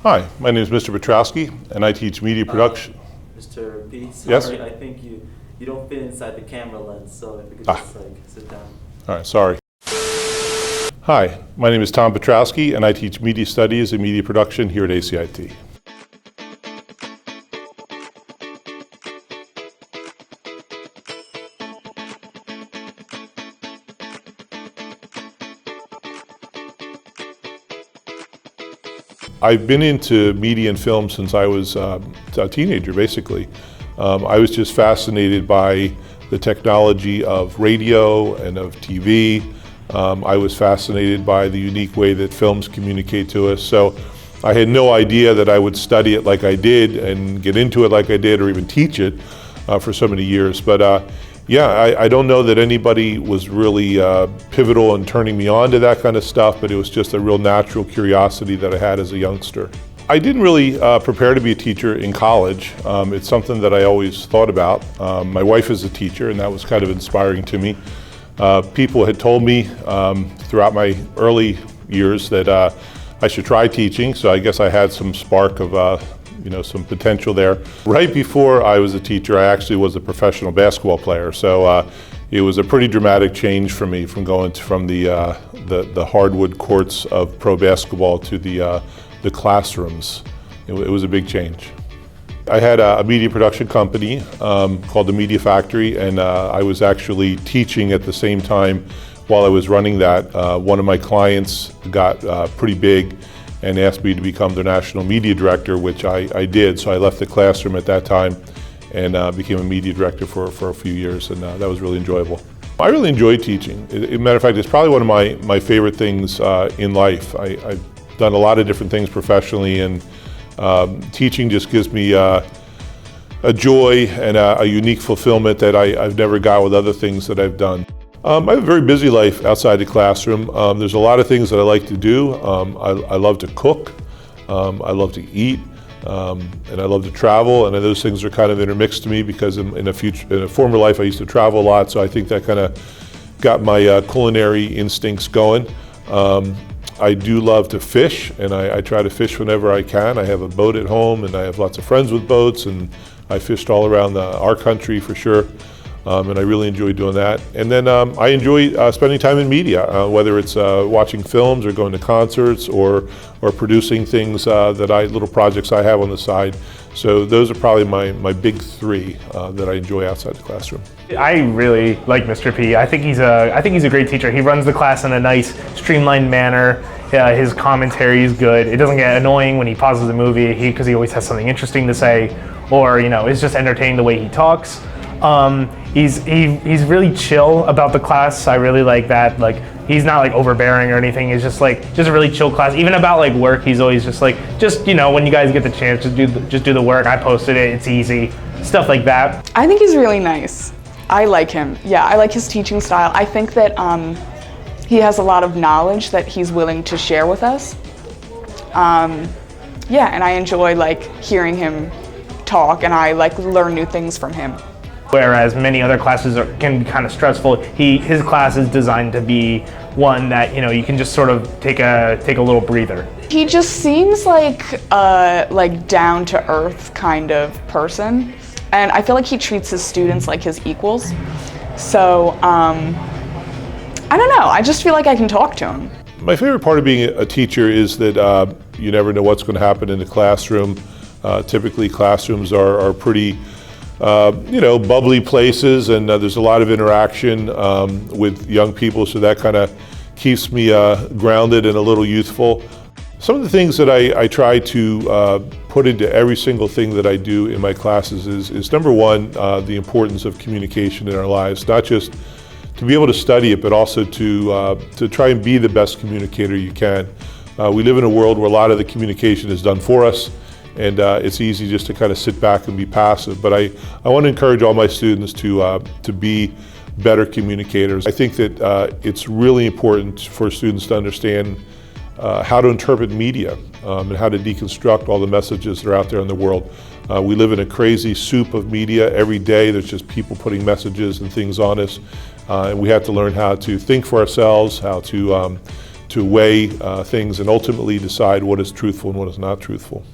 Hi, my name is Mr. Piotrowski, and I teach media production. Mr. P, sorry, Yes? I think you don't fit inside the camera lens, so if you could just sit down. All right, sorry. Hi, my name is Tom Piotrowski, and I teach media studies and media production here at ACIT. I've been into media and film since I was a teenager, basically. I was just fascinated by the technology of radio and of TV. I was fascinated by the unique way that films communicate to us. So I had no idea that I would study it like I did and get into it like I did, or even teach it for so many years. But yeah, I don't know that anybody was really pivotal in turning me on to that kind of stuff, but it was just a real natural curiosity that I had as a youngster. I didn't really prepare to be a teacher in college. It's something that I always thought about. My wife is a teacher, and that was kind of inspiring to me. People had told me throughout my early years that I should try teaching, so I guess I had some spark of some potential there. Right before I was a teacher, I actually was a professional basketball player, so it was a pretty dramatic change for me from going from the hardwood courts of pro basketball to the classrooms. It was a big change. I had a media production company called the Media Factory, and I was actually teaching at the same time while I was running that. One of my clients got pretty big and asked me to become their national media director, which I did. So I left the classroom at that time and became a media director for a few years, and that was really enjoyable. I really enjoy teaching. As a matter of fact, it's probably one of my favorite things in life. I've done a lot of different things professionally, and teaching just gives me a joy and a unique fulfillment that I've never got with other things that I've done. I have a very busy life outside the classroom. There's a lot of things that I like to do. I love to cook, I love to eat, and I love to travel, and those things are kind of intermixed to me because in a former life I used to travel a lot, so I think that kind of got my culinary instincts going. I do love to fish, and I try to fish whenever I can. I have a boat at home, and I have lots of friends with boats, and I fished all around our country for sure. And I really enjoy doing that. And then I enjoy spending time in media, whether it's watching films or going to concerts or producing things little projects I have on the side. So those are probably my big three that I enjoy outside the classroom. I really like Mr. P. I think he's a great teacher. He runs the class in a nice, streamlined manner. His commentary is good. It doesn't get annoying when he pauses a movie because he always has something interesting to say, or it's just entertaining the way he talks. He's really chill about the class. I really like that. Like, he's not like overbearing or anything. He's just a really chill class. Even about like work, he's always just when you guys get the chance, just do the work. I posted it. It's easy. Stuff like that. I think he's really nice. I like him. Yeah, I like his teaching style. I think that he has a lot of knowledge that he's willing to share with us. Yeah, and I enjoy hearing him talk, and I learn new things from him. Whereas many other classes can be kind of stressful, his class is designed to be one that you can just sort of take a little breather. He just seems like down to earth kind of person, and I feel like he treats his students like his equals. So I don't know. I just feel like I can talk to him. My favorite part of being a teacher is that you never know what's going to happen in the classroom. Typically, classrooms are pretty bubbly places, and there's a lot of interaction with young people, so that kind of keeps me grounded and a little youthful. Some of the things that I try to put into every single thing that I do in my classes is number one, the importance of communication in our lives, not just to be able to study it, but also to try and be the best communicator you can. We live in a world where a lot of the communication is done for us, and it's easy just to kind of sit back and be passive. But I want to encourage all my students to be better communicators. I think that it's really important for students to understand how to interpret media and how to deconstruct all the messages that are out there in the world. We live in a crazy soup of media. Every day there's just people putting messages and things on us. And we have to learn how to think for ourselves, how to to weigh things and ultimately decide what is truthful and what is not truthful.